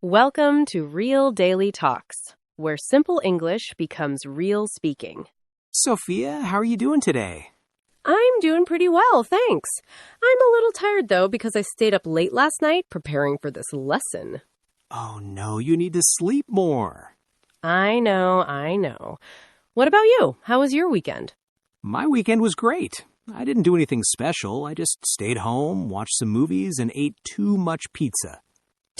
Welcome to Real Daily Talks, where simple English becomes real speaking. Sophia, how are you doing today? I'm doing pretty well, thanks. I'm a little tired, though, because I stayed up late last night preparing for this lesson. Oh, no, you need to sleep more. I know. What about you? How was your weekend? My weekend was great. I didn't do anything special. I just stayed home, watched some movies, and ate too much pizza.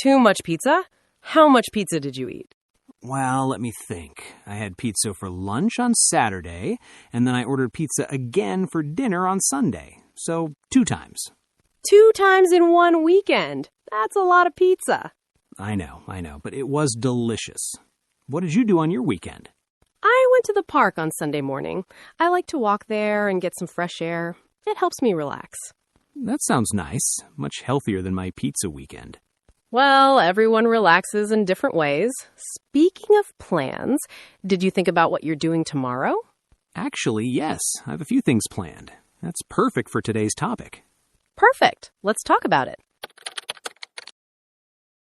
Too much pizza? How much pizza did you eat? Well, let me think. I had pizza for lunch on Saturday, and then I ordered pizza again for dinner on Sunday. So, 2 times. 2 times in one weekend. That's a lot of pizza. I know, but it was delicious. What did you do on your weekend? I went to the park on Sunday morning. I like to walk there and get some fresh air. It helps me relax. That sounds nice. Much healthier than my pizza weekend. Well, everyone relaxes in different ways. Speaking of plans, did you think about what you're doing tomorrow? Actually, yes. I have a few things planned. That's perfect for today's topic. Perfect. Let's talk about it.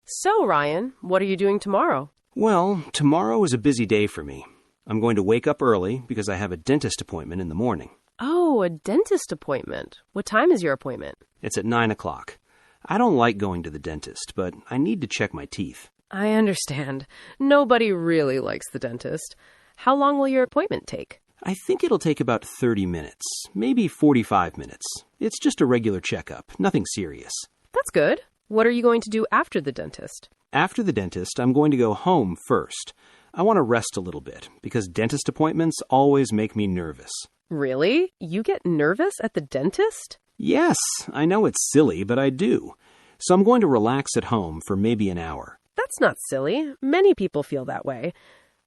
So, Ryan, what are you doing tomorrow? Well, tomorrow is a busy day for me. I'm going to wake up early because I have a dentist appointment in the morning. Oh, a dentist appointment. What time is your appointment? It's at 9 o'clock. I don't like going to the dentist, but I need to check my teeth. I understand. Nobody really likes the dentist. How long will your appointment take? I think it'll take about 30 minutes, maybe 45 minutes. It's just a regular checkup, nothing serious. That's good. What are you going to do after the dentist? After the dentist, I'm going to go home first. I want to rest a little bit because dentist appointments always make me nervous. Really? You get nervous at the dentist? Yes, I know it's silly, but I do. So I'm going to relax at home for maybe an hour. That's not silly. Many people feel that way.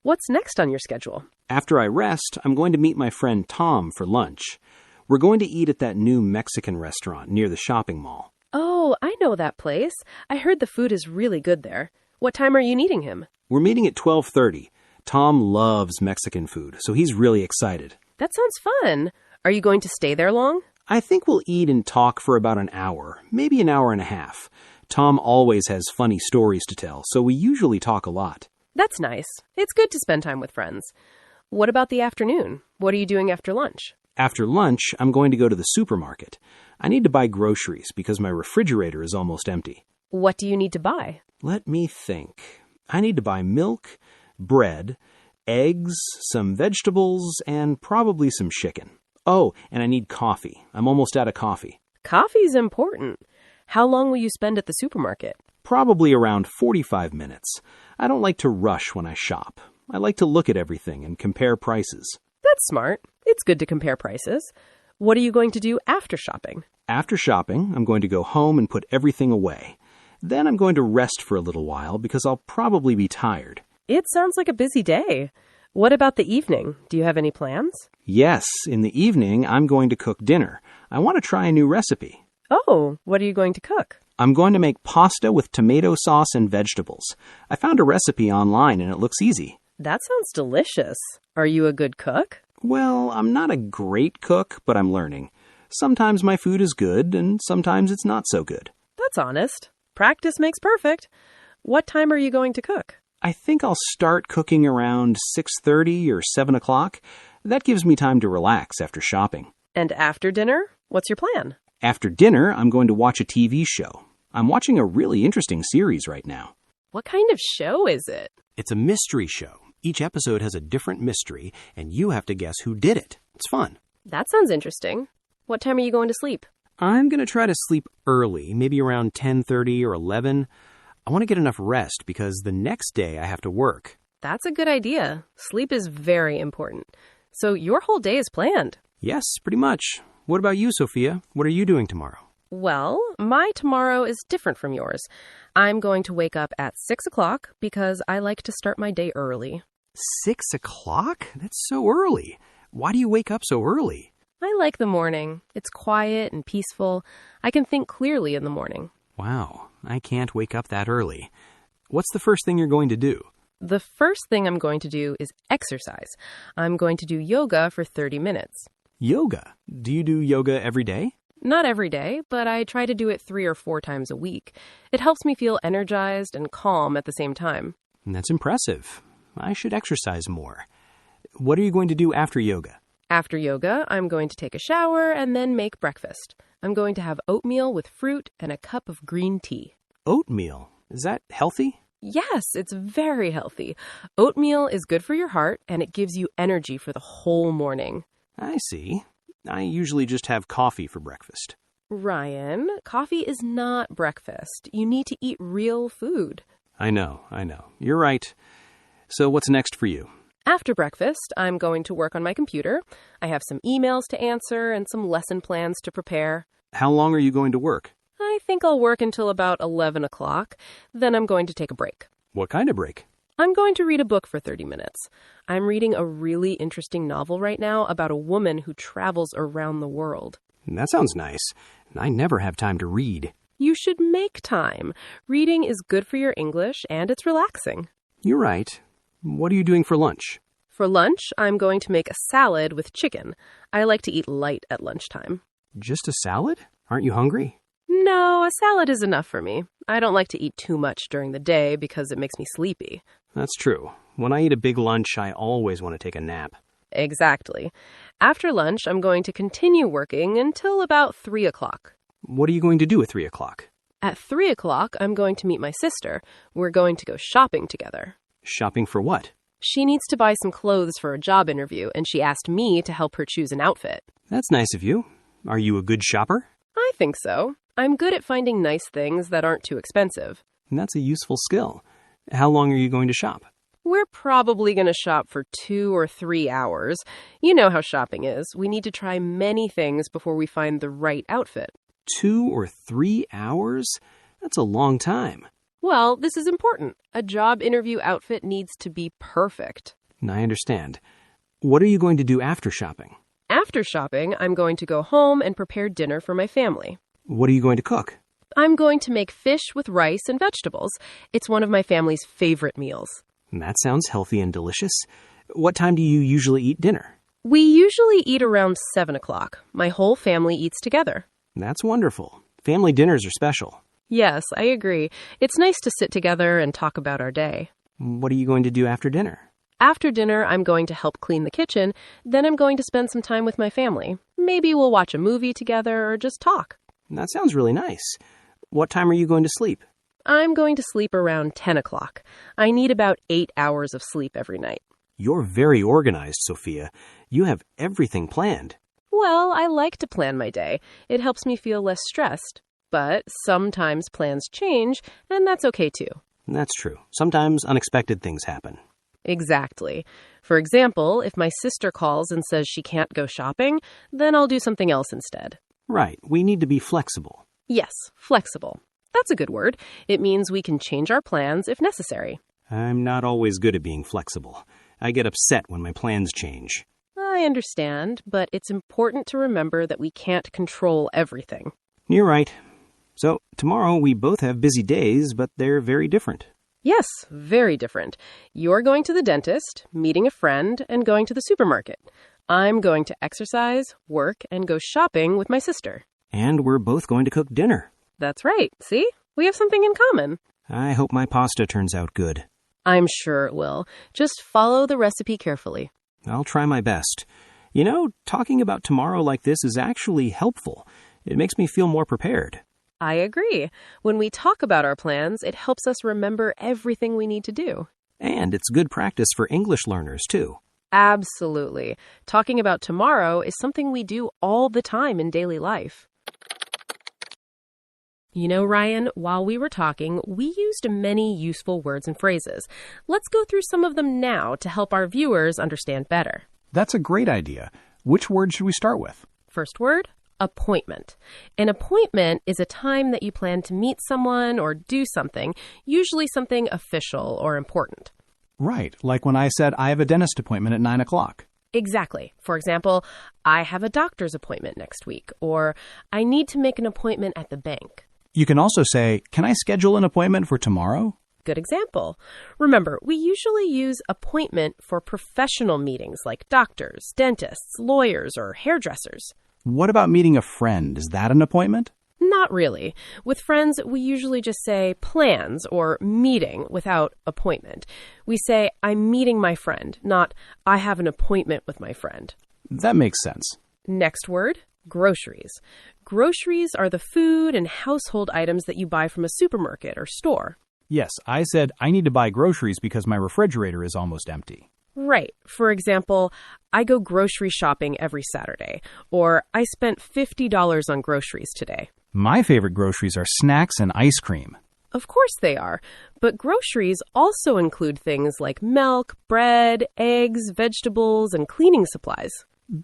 What's next on your schedule? After I rest, I'm going to meet my friend Tom for lunch. We're going to eat at that new Mexican restaurant near the shopping mall. Oh, I know that place. I heard the food is really good there. What time are you meeting him? We're meeting at 12:30. Tom loves Mexican food, so he's really excited. That sounds fun. Are you going to stay there long? I think we'll eat and talk for about an hour, maybe an hour and a half. Tom always has funny stories to tell, so we usually talk a lot. That's nice. It's good to spend time with friends. What about the afternoon? What are you doing after lunch? After lunch, I'm going to go to the supermarket. I need to buy groceries because my refrigerator is almost empty. What do you need to buy? Let me think. I need to buy milk, bread, eggs, some vegetables, and probably some chicken. Oh, and I need coffee. I'm almost out of coffee. Coffee's important. How long will you spend at the supermarket? Probably around 45 minutes. I don't like to rush when I shop. I like to look at everything and compare prices. That's smart. It's good to compare prices. What are you going to do after shopping? After shopping, I'm going to go home and put everything away. Then I'm going to rest for a little while because I'll probably be tired. It sounds like a busy day. What about the evening? Do you have any plans? Yes, in the evening, I'm going to cook dinner. I want to try a new recipe. Oh, what are you going to cook? I'm going to make pasta with tomato sauce and vegetables. I found a recipe online and it looks easy. That sounds delicious. Are you a good cook? Well, I'm not a great cook, but I'm learning. Sometimes my food is good and sometimes it's not so good. That's honest. Practice makes perfect. What time are you going to cook? I think I'll start cooking around 6:30 or 7 o'clock. That gives me time to relax after shopping. And after dinner, what's your plan? After dinner, I'm going to watch a TV show. I'm watching a really interesting series right now. What kind of show is it? It's a mystery show. Each episode has a different mystery, and you have to guess who did it. It's fun. That sounds interesting. What time are you going to sleep? I'm going to try to sleep early, maybe around 10:30 or 11. I want to get enough rest because the next day I have to work. That's a good idea. Sleep is very important. So your whole day is planned. Yes, pretty much. What about you, Sophia? What are you doing tomorrow? Well, my tomorrow is different from yours. I'm going to wake up at 6 o'clock because I like to start my day early. 6 o'clock? That's so early. Why do you wake up so early? I like the morning. It's quiet and peaceful. I can think clearly in the morning. Wow, I can't wake up that early. What's the first thing you're going to do? The first thing I'm going to do is exercise. I'm going to do yoga for 30 minutes. Yoga? Do you do yoga every day? Not every day, but I try to do it 3 or 4 times a week. It helps me feel energized and calm at the same time. That's impressive. I should exercise more. What are you going to do after yoga? After yoga, I'm going to take a shower and then make breakfast. I'm going to have oatmeal with fruit and a cup of green tea. Oatmeal? Is that healthy? Yes, it's very healthy. Oatmeal is good for your heart, and it gives you energy for the whole morning. I see. I usually just have coffee for breakfast. Ryan, coffee is not breakfast. You need to eat real food. I know. You're right. So what's next for you? After breakfast, I'm going to work on my computer. I have some emails to answer and some lesson plans to prepare. How long are you going to work? I think I'll work until about 11 o'clock. Then I'm going to take a break. What kind of break? I'm going to read a book for 30 minutes. I'm reading a really interesting novel right now about a woman who travels around the world. That sounds nice. I never have time to read. You should make time. Reading is good for your English and it's relaxing. You're right. What are you doing for lunch? For lunch, I'm going to make a salad with chicken. I like to eat light at lunchtime. Just a salad? Aren't you hungry? No, a salad is enough for me. I don't like to eat too much during the day because it makes me sleepy. That's true. When I eat a big lunch, I always want to take a nap. Exactly. After lunch, I'm going to continue working until about 3 o'clock. What are you going to do at 3 o'clock? At 3 o'clock, I'm going to meet my sister. We're going to go shopping together. Shopping for what? She needs to buy some clothes for a job interview, and she asked me to help her choose an outfit. That's nice of you. Are you a good shopper? I think so. I'm good at finding nice things that aren't too expensive. That's a useful skill. How long are you going to shop? We're probably going to shop for 2 or 3 hours. You know how shopping is. We need to try many things before we find the right outfit. 2 or 3 hours? That's a long time. Well, this is important. A job interview outfit needs to be perfect. I understand. What are you going to do after shopping? After shopping, I'm going to go home and prepare dinner for my family. What are you going to cook? I'm going to make fish with rice and vegetables. It's one of my family's favorite meals. That sounds healthy and delicious. What time do you usually eat dinner? We usually eat around 7 o'clock. My whole family eats together. That's wonderful. Family dinners are special. Yes, I agree. It's nice to sit together and talk about our day. What are you going to do after dinner? After dinner, I'm going to help clean the kitchen. Then I'm going to spend some time with my family. Maybe we'll watch a movie together or just talk. That sounds really nice. What time are you going to sleep? I'm going to sleep around 10 o'clock. I need about 8 hours of sleep every night. You're very organized, Sophia. You have everything planned. Well, I like to plan my day. It helps me feel less stressed. But sometimes plans change, and that's okay too. That's true. Sometimes unexpected things happen. Exactly. For example, if my sister calls and says she can't go shopping, then I'll do something else instead. Right. We need to be flexible. Yes, flexible. That's a good word. It means we can change our plans if necessary. I'm not always good at being flexible. I get upset when my plans change. I understand, but it's important to remember that we can't control everything. You're right. So, tomorrow we both have busy days, but they're very different. Yes, very different. You're going to the dentist, meeting a friend, and going to the supermarket. I'm going to exercise, work, and go shopping with my sister. And we're both going to cook dinner. That's right. See? We have something in common. I hope my pasta turns out good. I'm sure it will. Just follow the recipe carefully. I'll try my best. You know, talking about tomorrow like this is actually helpful. It makes me feel more prepared. I agree. When we talk about our plans, it helps us remember everything we need to do. And it's good practice for English learners, too. Absolutely. Talking about tomorrow is something we do all the time in daily life. You know, Ryan, while we were talking, we used many useful words and phrases. Let's go through some of them now to help our viewers understand better. That's a great idea. Which word should we start with? First word, appointment. An appointment is a time that you plan to meet someone or do something, usually something official or important. Right, like when I said I have a dentist appointment at 9 o'clock. Exactly. For example, I have a doctor's appointment next week, or I need to make an appointment at the bank. You can also say, can I schedule an appointment for tomorrow? Good example. Remember, we usually use appointment for professional meetings like doctors, dentists, lawyers, or hairdressers. What about meeting a friend? Is that an appointment? Not really. With friends, we usually just say plans or meeting without appointment. We say, I'm meeting my friend, not I have an appointment with my friend. That makes sense. Next word, groceries. Groceries are the food and household items that you buy from a supermarket or store. Yes, I said I need to buy groceries because my refrigerator is almost empty. Right. For example, I go grocery shopping every Saturday, or I spent $50 on groceries today. My favorite groceries are snacks and ice cream. Of course they are, but groceries also include things like milk, bread, eggs, vegetables, and cleaning supplies.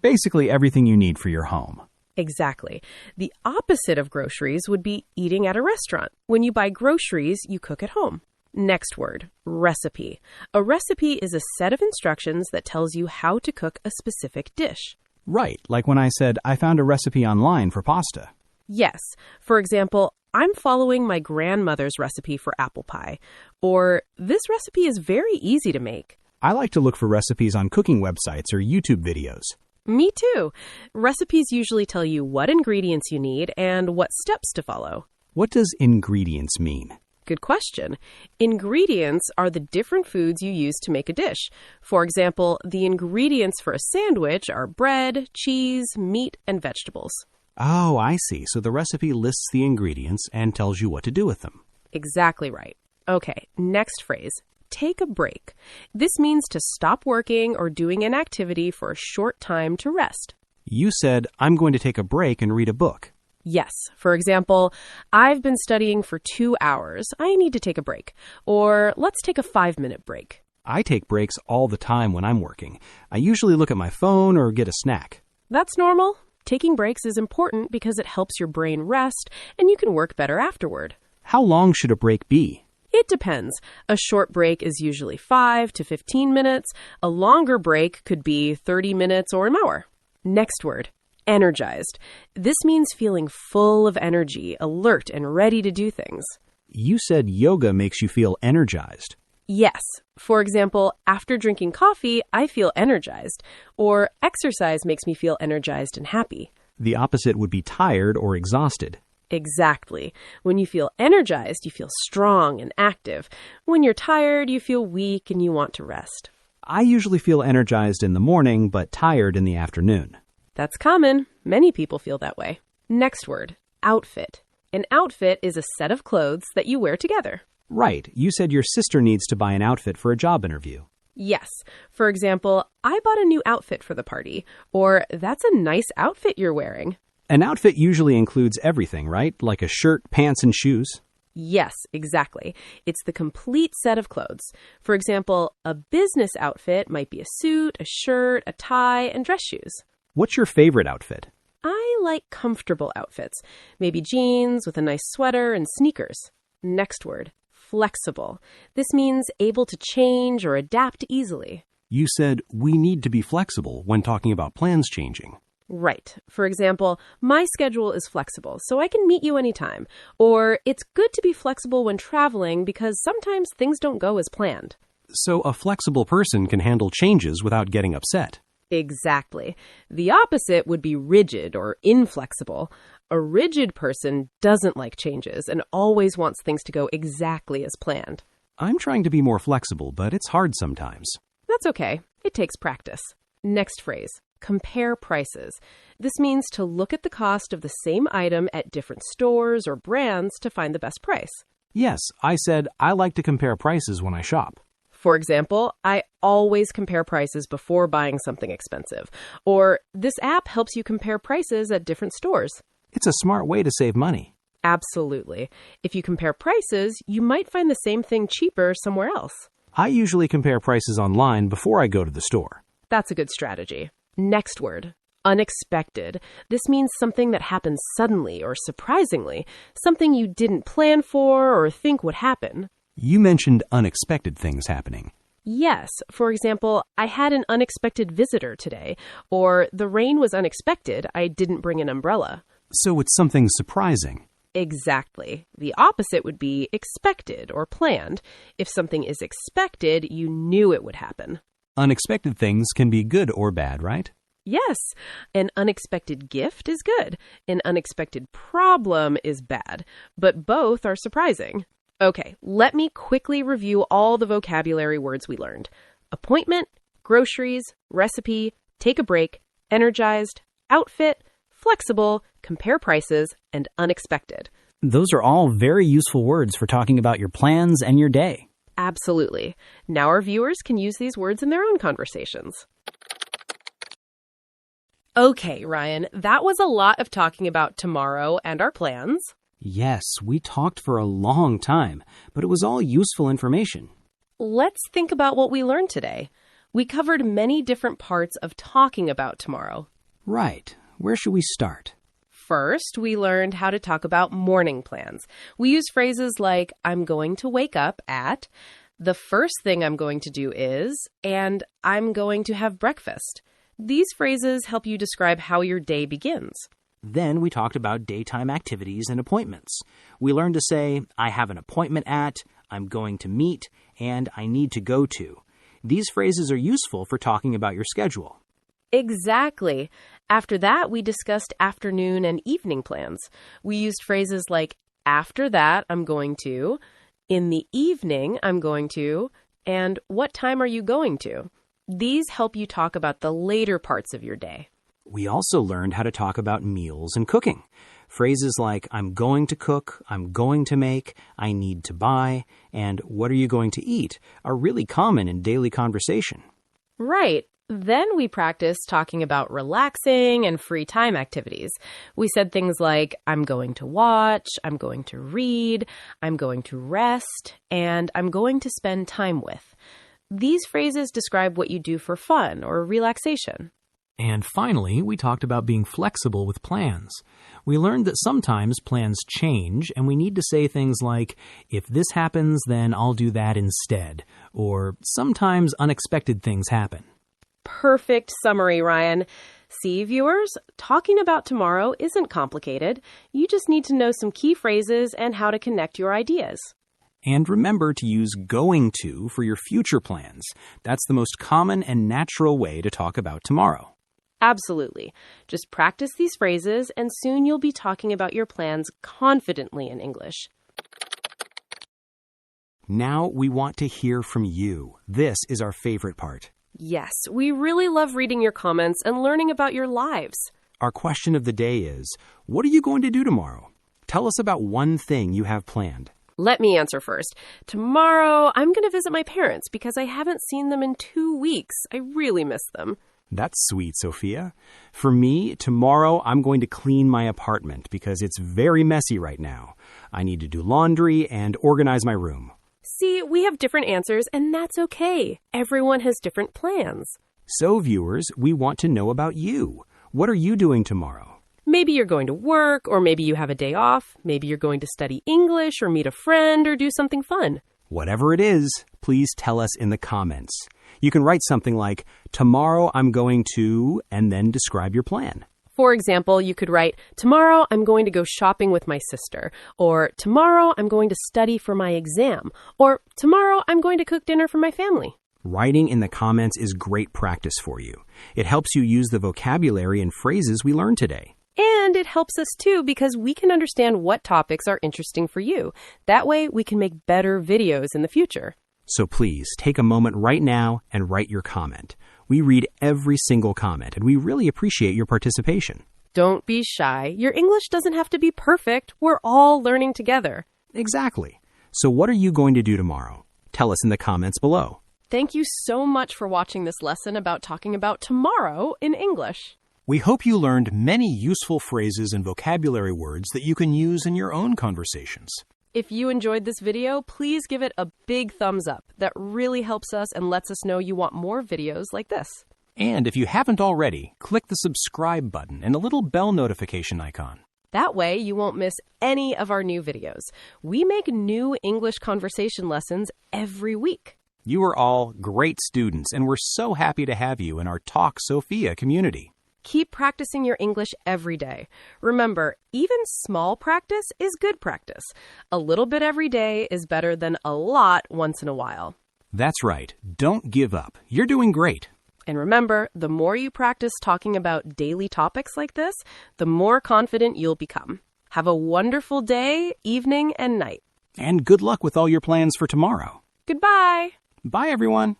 Basically everything you need for your home. Exactly. The opposite of groceries would be eating at a restaurant. When you buy groceries, you cook at home. Next word, recipe. A recipe is a set of instructions that tells you how to cook a specific dish. Right, like when I said I found a recipe online for pasta. Yes. For example, I'm following my grandmother's recipe for apple pie. Or, this recipe is very easy to make. I like to look for recipes on cooking websites or YouTube videos. Me too. Recipes usually tell you what ingredients you need and what steps to follow. What does ingredients mean? Good question. Ingredients are the different foods you use to make a dish. For example, the ingredients for a sandwich are bread, cheese, meat, and vegetables. Oh, I see. So the recipe lists the ingredients and tells you what to do with them. Exactly right. Okay, next phrase. Take a break. This means to stop working or doing an activity for a short time to rest. You said, I'm going to take a break and read a book. Yes. For example, I've been studying for 2 hours. I need to take a break. Or let's take a 5-minute break. I take breaks all the time when I'm working. I usually look at my phone or get a snack. That's normal. Taking breaks is important because it helps your brain rest and you can work better afterward. How long should a break be? It depends. A short break is usually 5 to 15 minutes. A longer break could be 30 minutes or an hour. Next word, energized. This means feeling full of energy, alert, and ready to do things. You said yoga makes you feel energized. Yes. For example, after drinking coffee, I feel energized. Or exercise makes me feel energized and happy. The opposite would be tired or exhausted. Exactly. When you feel energized, you feel strong and active. When you're tired, you feel weak and you want to rest. I usually feel energized in the morning, but tired in the afternoon. That's common. Many people feel that way. Next word, outfit. An outfit is a set of clothes that you wear together. Right. You said your sister needs to buy an outfit for a job interview. Yes. For example, I bought a new outfit for the party. Or, that's a nice outfit you're wearing. An outfit usually includes everything, right? Like a shirt, pants, and shoes. Yes, exactly. It's the complete set of clothes. For example, a business outfit might be a suit, a shirt, a tie, and dress shoes. What's your favorite outfit? I like comfortable outfits. Maybe jeans with a nice sweater and sneakers. Next word, flexible. This means able to change or adapt easily. You said we need to be flexible when talking about plans changing. Right. For example, my schedule is flexible, so I can meet you anytime. Or it's good to be flexible when traveling because sometimes things don't go as planned. So a flexible person can handle changes without getting upset. Exactly. The opposite would be rigid or inflexible. A rigid person doesn't like changes and always wants things to go exactly as planned. I'm trying to be more flexible, but it's hard sometimes. That's okay. It takes practice. Next phrase. Compare prices. This means to look at the cost of the same item at different stores or brands to find the best price. Yes, I said I like to compare prices when I shop. For example, I always compare prices before buying something expensive. Or this app helps you compare prices at different stores. It's a smart way to save money. Absolutely. If you compare prices, you might find the same thing cheaper somewhere else. I usually compare prices online before I go to the store. That's a good strategy. Next word, unexpected. This means something that happens suddenly or surprisingly, something you didn't plan for or think would happen. You mentioned unexpected things happening. Yes. For example, I had an unexpected visitor today, or the rain was unexpected. I didn't bring an umbrella. So it's something surprising. Exactly. The opposite would be expected or planned. If something is expected, you knew it would happen. Unexpected things can be good or bad, right? Yes, an unexpected gift is good. An unexpected problem is bad, but both are surprising. Okay, let me quickly review all the vocabulary words we learned. Appointment, groceries, recipe, take a break, energized, outfit, flexible, compare prices, and unexpected. Those are all very useful words for talking about your plans and your day. Absolutely. Now our viewers can use these words in their own conversations. Okay, Ryan, that was a lot of talking about tomorrow and our plans. Yes, we talked for a long time, but it was all useful information. Let's think about what we learned today. We covered many different parts of talking about tomorrow. Right. Where should we start? First, we learned how to talk about morning plans. We use phrases like, I'm going to wake up at, the first thing I'm going to do is, and I'm going to have breakfast. These phrases help you describe how your day begins. Then we talked about daytime activities and appointments. We learned to say, I have an appointment at, I'm going to meet, and I need to go to. These phrases are useful for talking about your schedule. Exactly. After that, we discussed afternoon and evening plans. We used phrases like, after that, I'm going to, in the evening, I'm going to, and what time are you going to? These help you talk about the later parts of your day. We also learned how to talk about meals and cooking. Phrases like, I'm going to cook, I'm going to make, I need to buy, and what are you going to eat are really common in daily conversation. Right. Then we practiced talking about relaxing and free time activities. We said things like, I'm going to watch, I'm going to read, I'm going to rest, and I'm going to spend time with. These phrases describe what you do for fun or relaxation. And finally, we talked about being flexible with plans. We learned that sometimes plans change, and we need to say things like, if this happens, then I'll do that instead, or sometimes unexpected things happen. Perfect summary, Ryan. See, viewers, talking about tomorrow isn't complicated. You just need to know some key phrases and how to connect your ideas. And remember to use going to for your future plans. That's the most common and natural way to talk about tomorrow. Absolutely. Just practice these phrases, and soon you'll be talking about your plans confidently in English. Now we want to hear from you. This is our favorite part. Yes, we really love reading your comments and learning about your lives. Our question of the day is, what are you going to do tomorrow? Tell us about one thing you have planned. Let me answer first. Tomorrow, I'm going to visit my parents because I haven't seen them in 2 weeks. I really miss them. That's sweet, Sophia. For me, tomorrow I'm going to clean my apartment because it's very messy right now. I need to do laundry and organize my room. See, we have different answers, and that's okay. Everyone has different plans. So, viewers, we want to know about you. What are you doing tomorrow? Maybe you're going to work, or maybe you have a day off. Maybe you're going to study English or meet a friend or do something fun. Whatever it is, please tell us in the comments. You can write something like, tomorrow I'm going to, and then describe your plan. For example, you could write, tomorrow I'm going to go shopping with my sister, or tomorrow I'm going to study for my exam, or tomorrow I'm going to cook dinner for my family. Writing in the comments is great practice for you. It helps you use the vocabulary and phrases we learned today. And it helps us too because we can understand what topics are interesting for you. That way we can make better videos in the future. So please take a moment right now and write your comment. We read every single comment and we really appreciate your participation. Don't be shy. Your English doesn't have to be perfect. We're all learning together. Exactly. So what are you going to do tomorrow? Tell us in the comments below. Thank you so much for watching this lesson about talking about tomorrow in English. We hope you learned many useful phrases and vocabulary words that you can use in your own conversations. If you enjoyed this video, please give it a big thumbs up. That really helps us and lets us know you want more videos like this. And if you haven't already, click the subscribe button and a little bell notification icon. That way you won't miss any of our new videos. We make new English conversation lessons every week. You are all great students, and we're so happy to have you in our Talk Sophia community. Keep practicing your English every day. Remember, even small practice is good practice. A little bit every day is better than a lot once in a while. That's right. Don't give up. You're doing great. And remember, the more you practice talking about daily topics like this, the more confident you'll become. Have a wonderful day, evening, and night. And good luck with all your plans for tomorrow. Goodbye. Bye, everyone.